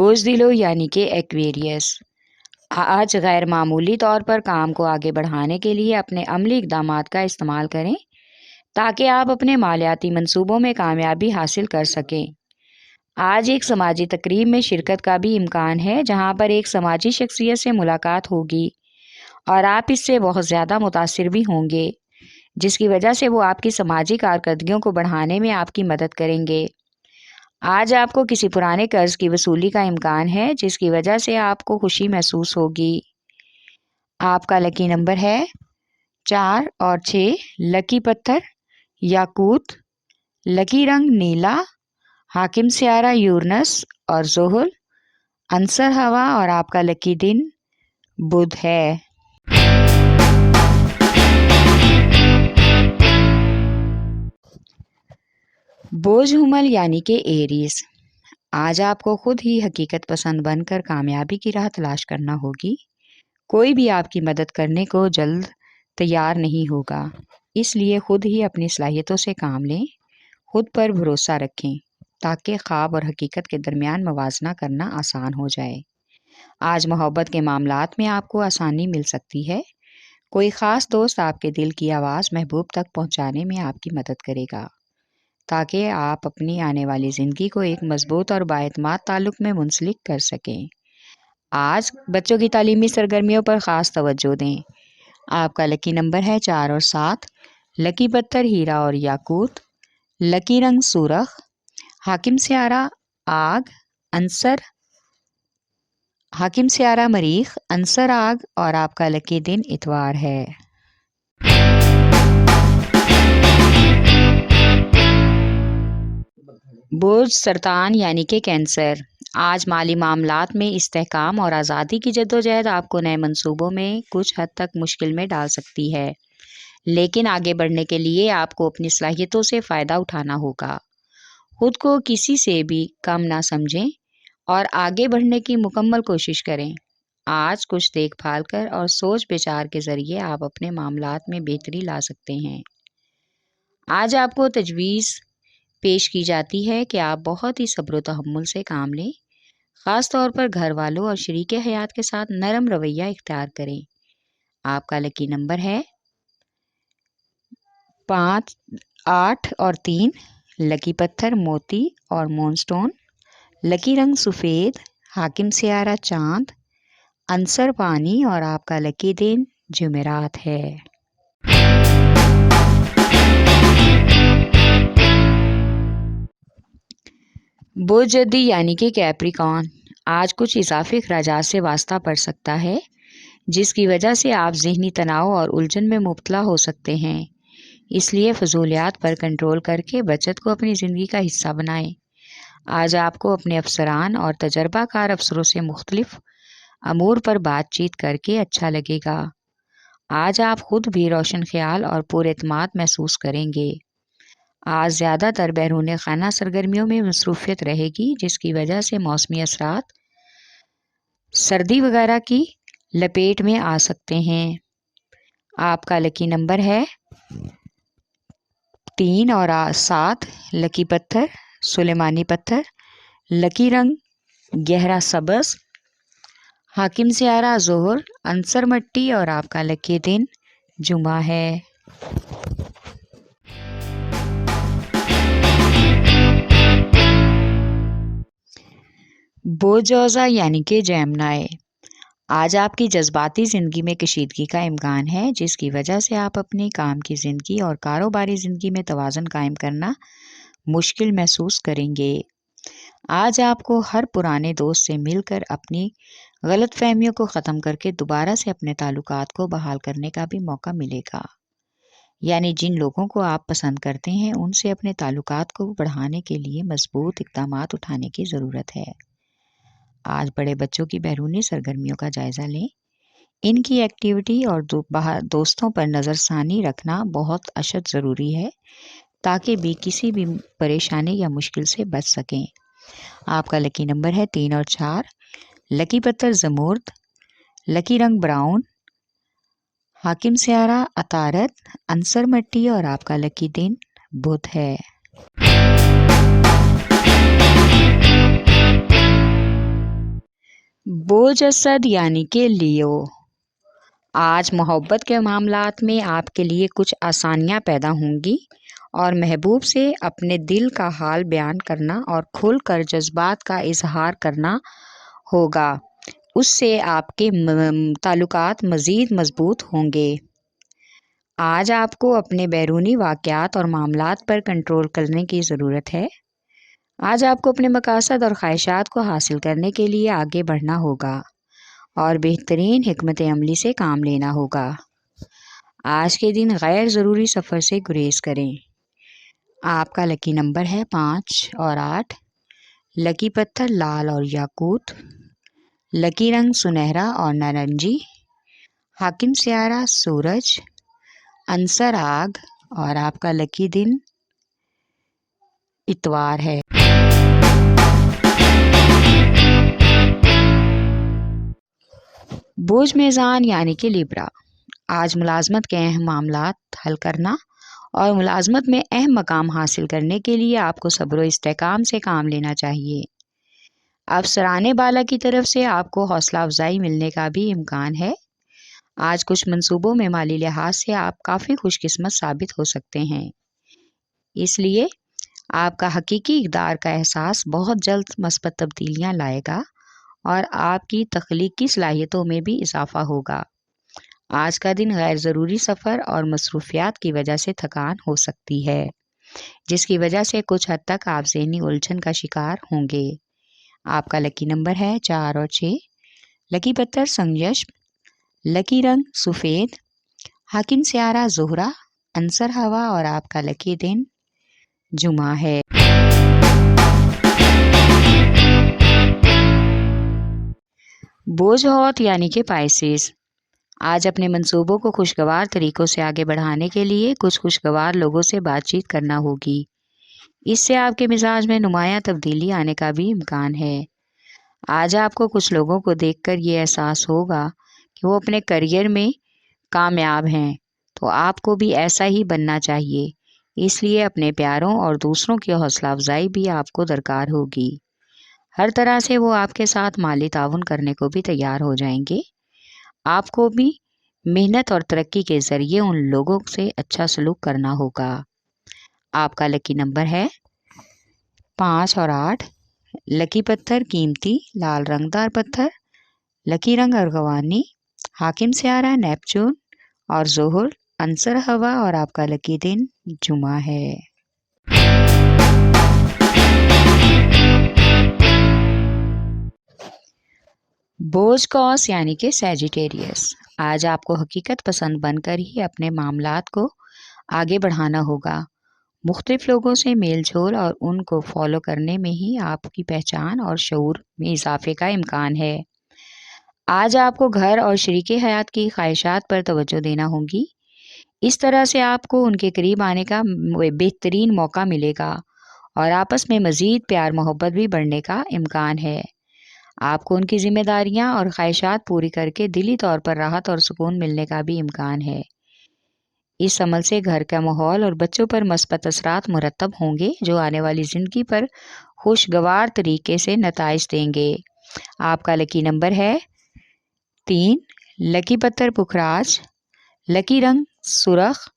بوزدلو یعنی کہ ایکویریس آج غیر معمولی طور پر کام کو آگے بڑھانے کے لیے اپنے عملی اقدامات کا استعمال کریں تاکہ آپ اپنے مالیاتی منصوبوں میں کامیابی حاصل کر سکیں۔ آج ایک سماجی تقریب میں شرکت کا بھی امکان ہے جہاں پر ایک سماجی شخصیت سے ملاقات ہوگی اور آپ اس سے بہت زیادہ متاثر بھی ہوں گے، جس کی وجہ سے وہ آپ کی سماجی کارکردگیوں کو بڑھانے میں آپ کی مدد کریں گے۔ آج آپ کو کسی پرانے قرض کی وصولی کا امکان ہے جس کی وجہ سے آپ کو خوشی محسوس ہوگی۔ آپ کا لکی نمبر ہے 4 اور 6۔ لکی پتھر یاقوت، لکی رنگ نیلا، حاکم سیارہ یورنس اور زحل، عنصر ہوا اور آپ کا لکی دن بدھ ہے۔ بوجھ حمل یعنی کہ ایریز، آج آپ کو خود ہی حقیقت پسند بن کر کامیابی کی راہ تلاش کرنا ہوگی۔ کوئی بھی آپ کی مدد کرنے کو جلد تیار نہیں ہوگا، اس لیے خود ہی اپنی صلاحیتوں سے کام لیں، خود پر بھروسہ رکھیں تاکہ خواب اور حقیقت کے درمیان موازنہ کرنا آسان ہو جائے۔ آج محبت کے معاملات میں آپ کو آسانی مل سکتی ہے۔ کوئی خاص دوست آپ کے دل کی آواز محبوب تک پہنچانے میں آپ کی مدد کرے گا تاکہ آپ اپنی آنے والی زندگی کو ایک مضبوط اور بااعتماد تعلق میں منسلک کر سکیں۔ آج بچوں کی تعلیمی سرگرمیوں پر خاص توجہ دیں۔ آپ کا لکی نمبر ہے 4 اور 7۔ لکی پتھر ہیرا اور یاقوت، لکی رنگ سرخ، حاکم سیارہ آگ، حاکم سیارہ مریخ، عنصر آگ اور آپ کا لکی دن اتوار ہے۔ برج سرطان یعنی کہ کینسر، آج مالی معاملات میں استحکام اور آزادی کی جدوجہد آپ کو نئے منصوبوں میں کچھ حد تک مشکل میں ڈال سکتی ہے، لیکن آگے بڑھنے کے لیے آپ کو اپنی صلاحیتوں سے فائدہ اٹھانا ہوگا۔ خود کو کسی سے بھی کم نہ سمجھیں اور آگے بڑھنے کی مکمل کوشش کریں۔ آج کچھ دیکھ بھال کر اور سوچ بچار کے ذریعے آپ اپنے معاملات میں بہتری لا سکتے ہیں۔ آج آپ کو تجویز پیش کی جاتی ہے کہ آپ بہت ہی صبر و تحمل سے کام لیں، خاص طور پر گھر والوں اور شریک حیات کے ساتھ نرم رویہ اختیار کریں۔ آپ کا لکی نمبر ہے 5، 8 اور 3۔ لکی پتھر موتی اور مون سٹون، لکی رنگ سفید، حاکم سیارہ چاند، عنصر پانی اور آپ کا لکی دن جمعرات ہے۔ برج جدی یعنی کہ کیپریکارن، آج کچھ اضافی اخراجات سے واسطہ پڑ سکتا ہے جس کی وجہ سے آپ ذہنی تناؤ اور الجھن میں مبتلا ہو سکتے ہیں، اس لیے فضولیات پر کنٹرول کر کے بچت کو اپنی زندگی کا حصہ بنائیں۔ آج آپ کو اپنے افسران اور تجربہ کار افسروں سے مختلف امور پر بات چیت کر کے اچھا لگے گا۔ آج آپ خود بھی روشن خیال اور پر اعتماد محسوس کریں گے۔ آج زیادہ تر بیرون خانہ سرگرمیوں میں مصروفیت رہے گی جس کی وجہ سے موسمی اثرات سردی وغیرہ کی لپیٹ میں آ سکتے ہیں۔ آپ کا لکی نمبر ہے 3 اور 7۔ لکی پتھر سلیمانی پتھر، لکی رنگ گہرا سبز، حاکم سیارہ زحل، عنصر مٹی اور آپ کا لکی دن جمعہ ہے۔ برج جوزا یعنی کہ جیمنائی، آج آپ کی جذباتی زندگی میں کشیدگی کا امکان ہے جس کی وجہ سے آپ اپنی کام کی زندگی اور کاروباری زندگی میں توازن قائم کرنا مشکل محسوس کریں گے۔ آج آپ کو ہر پرانے دوست سے مل کر اپنی غلط فہمیوں کو ختم کر کے دوبارہ سے اپنے تعلقات کو بحال کرنے کا بھی موقع ملے گا، یعنی جن لوگوں کو آپ پسند کرتے ہیں ان سے اپنے تعلقات کو بڑھانے کے لیے مضبوط اقدامات اٹھانے کی ضرورت ہے۔ آج بڑے بچوں کی بیرونی سرگرمیوں کا جائزہ لیں، ان کی ایکٹیویٹی اور دوستوں پر نظر ثانی رکھنا بہت اشد ضروری ہے تاکہ بھی کسی بھی پریشانی یا مشکل سے بچ سکیں۔ آپ کا لکی نمبر ہے 3 اور 4۔ لکی پتھر زمرد، لکی رنگ براؤن، حاکم سیارہ عطارد، عنصر مٹی اور آپ کا لکی دن بدھ ہے۔ बोझ असद यानी कि लियो। आज मोहब्बत के मामलात में आपके लिए कुछ आसानियां पैदा होंगी और महबूब से अपने दिल का हाल बयान करना और खुलकर जज्बात का इजहार करना होगा। उससे आपके ताल्लुकात मज़ीद मजबूत होंगे। आज आपको अपने बैरूनी वाक़यात और मामलात पर कंट्रोल करने की ज़रूरत है। आज आपको अपने मकासद और ख्वाहिशात को हासिल करने के लिए आगे बढ़ना होगा और बेहतरीन हिकमत अमली से काम लेना होगा। आज के दिन गैर ज़रूरी सफ़र से गुरेज करें। आपका लकी नंबर है 5 और 8। लकी पत्थर लाल और याकूत। लकी रंग सुनहरा और नारंगी। हाकिम सियारा सूरज। अंसर आग और आपका लकी दिन इतवार है। बोझ मेज़ान यानी कि लिब्रा। आज मुलाजमत के अहम मामलात हल करना और मुलाजमत में अहम मकाम हासिल करने के लिए आपको सब्र व इस्तेकाम से काम लेना चाहिए। अफसराने बाला की तरफ से आपको हौसला अफजाई मिलने का भी इम्कान है। आज कुछ मंसूबों में माली लिहाज से आप काफ़ी खुशकिस्मत साबित हो सकते हैं, इसलिए आपका हकीकी इक़दार का एहसास बहुत जल्द मस्बत तब्दीलियाँ लाएगा और आपकी तख्लीकी सलाहियतों में भी इजाफा होगा। आज का दिन गैर ज़रूरी सफ़र और मसरूफियात की वजह से थकान हो सकती है, जिसकी वजह से कुछ हद तक आप ज़हनी उलझन का शिकार होंगे। आपका लकी नंबर है 4 और 6। लकी पत्थर संयश। लकी रंग सफ़ेद। हाकिम सियारा ज़ोहरा। अंसर हवा और आपका लकी दिन जुमा है। बोझ हौत यानी कि पाइसेस। आज अपने मंसूबों को खुशगवार तरीक़ों से आगे बढ़ाने के लिए कुछ खुशगवार लोगों से बातचीत करना होगी। इससे आपके मिजाज में नुमायाँ तब्दीली आने का भी इम्कान है। आज आपको कुछ लोगों को देखकर ये एहसास होगा कि वो अपने करियर में कामयाब हैं, तो आपको भी ऐसा ही बनना चाहिए। इसलिए अपने प्यारों और दूसरों की हौसला अफजाई भी आपको दरकार होगी। हर तरह से वो आपके साथ माली ताउन करने को भी तैयार हो जाएंगे। आपको भी मेहनत और तरक्की के ज़रिए उन लोगों से अच्छा सलूक करना होगा। आपका लकी नंबर है 5 और 8। लकी पत्थर कीमती लाल रंगदार पत्थर। लकी रंग अर्गवानी। हाकिम सियारा नेपच्यून और ज़ोहर। अंसर हवा और आपका लकी दिन जुमा है। बोझ कॉस यानी कि सैजिटेरियस। आज आपको हकीकत पसंद बनकर ही अपने मामलात को आगे बढ़ाना होगा। मुख्तलिफ लोगों से मेल जोल और उनको फॉलो करने में ही आपकी पहचान और शऊर में इजाफे का इम्कान है। आज आपको घर और शरीके हयात की ख्वाहिशात पर तवज्जो देना होगी। इस तरह से आपको उनके करीब आने का बेहतरीन मौका मिलेगा और आपस में मज़ीद प्यार मोहब्बत भी बढ़ने का इम्कान है। आपको उनकी जिम्मेदारियां और ख्वाहिशात पूरी करके दिली तौर पर राहत और सुकून मिलने का भी इम्कान है। इस अमल से घर का माहौल और बच्चों पर मस्बत असरात मुरतब होंगे, जो आने वाली ज़िंदगी पर खुशगवार तरीके से नताइज देंगे। आपका लकी नंबर है 3। लकी पत्थर पुखराज। लकी रंग सुरख।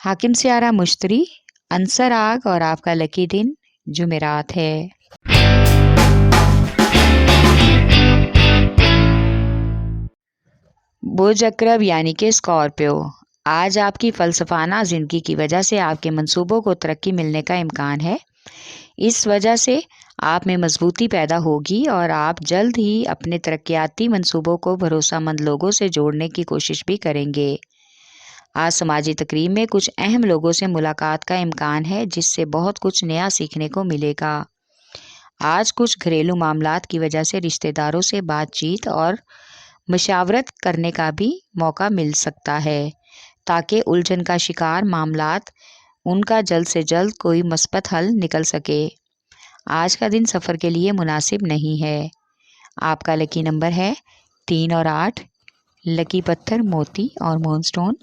हाकिम सियारा मुश्तरी। अंसर आग और आपका लकी दिन जुमेरात है। बोझ अकरब यानी कि स्कॉर्पियो। आज आपकी फ़लसफ़ाना ज़िंदगी की वजह से आपके मंसूबों को तरक्की मिलने का इम्कान है। इस वजह से आप में मजबूती पैदा होगी और आप जल्द ही अपने तरक्याती मंसूबों को भरोसामंद लोगों से जोड़ने की कोशिश भी करेंगे। आज समाजी तकरीब में कुछ अहम लोगों से मुलाकात का इम्कान है, जिससे बहुत कुछ नया सीखने को मिलेगा। आज कुछ घरेलू मामलात की वजह से रिश्तेदारों से बातचीत और मशावरत करने का भी मौका मिल सकता है, ताकि उलझन का शिकार मामलात उनका जल्द से जल्द कोई मस्बत हल निकल सके। आज का दिन सफ़र के लिए मुनासिब नहीं है। आपका लकी नंबर है 3 और 8। लकी पत्थर मोती और मूनस्टोन।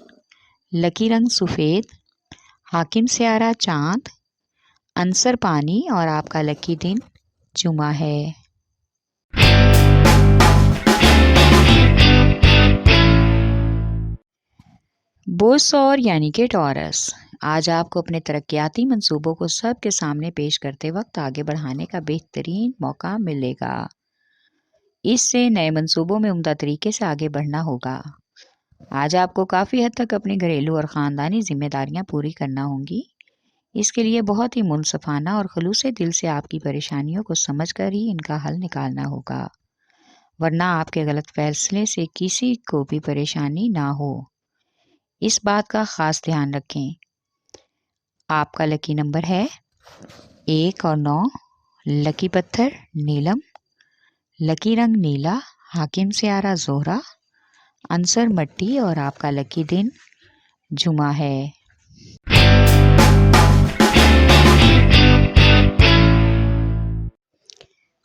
लकी रंग सफ़ेद। हाकिम सियारा चाँद। अंसर पानी और आपका लकी दिन जुमा है। बोसौर यानी कि टॉरस, आज आपको अपने तरक्याती मंसूबों को सब के सामने पेश करते वक्त आगे बढ़ाने का बेहतरीन मौका मिलेगा। इससे नए मंसूबों में उम्दा तरीके से आगे बढ़ना होगा। आज आपको काफ़ी हद तक अपनी घरेलू और ख़ानदानी जिम्मेदारियां पूरी करना होंगी। इसके लिए बहुत ही मुनसफ़ाना और खलूस दिल से आपकी परेशानियों को समझकर ही इनका हल निकालना होगा, वरना आपके गलत फैसले से किसी को भी परेशानी ना हो। इस बात का ख़ास ध्यान रखें। आपका लकी नंबर है 1 और 9। लकी पत्थर नीलम। लकी रंग नीला। हाकिम सियारा जोहरा। अंसर मट्टी। और आपका लकी दिन जुमा है।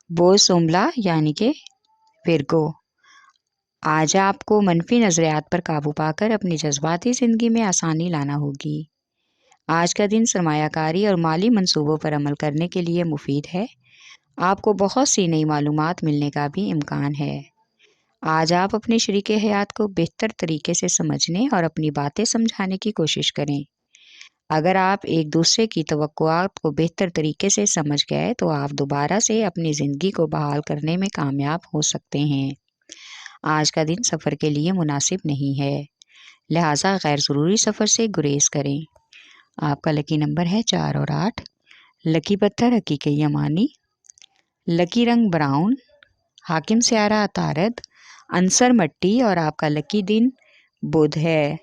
बोस उमला यानी कि विर्गो, आज आपको मनफी नज़रियात पर काबू पाकर अपनी जज्बाती ज़िंदगी में आसानी लाना होगी। आज का दिन सरमायाकारी और माली मंसूबों पर अमल करने के लिए मुफीद है। आपको बहुत सी नई मालूमात मिलने का भी इम्कान है। आज आप अपने शरीके हयात को बेहतर तरीके से समझने और अपनी बातें समझाने की कोशिश करें। अगर आप एक दूसरे की तवक्कुआत को बेहतर तरीके से समझ गए तो आप दोबारा से अपनी ज़िंदगी को बहाल करने में कामयाब हो सकते हैं। आज का दिन सफ़र के लिए मुनासिब नहीं है, लिहाजा गैर ज़रूरी सफ़र से गुरेज करें। आपका लकी नंबर है 4 और 8। लकी पत्थर हकीकी यमानी। लकी रंग ब्राउन। हाकिम सियारा अतारद। अंसर मट्टी। और आपका लकी दिन बुध है।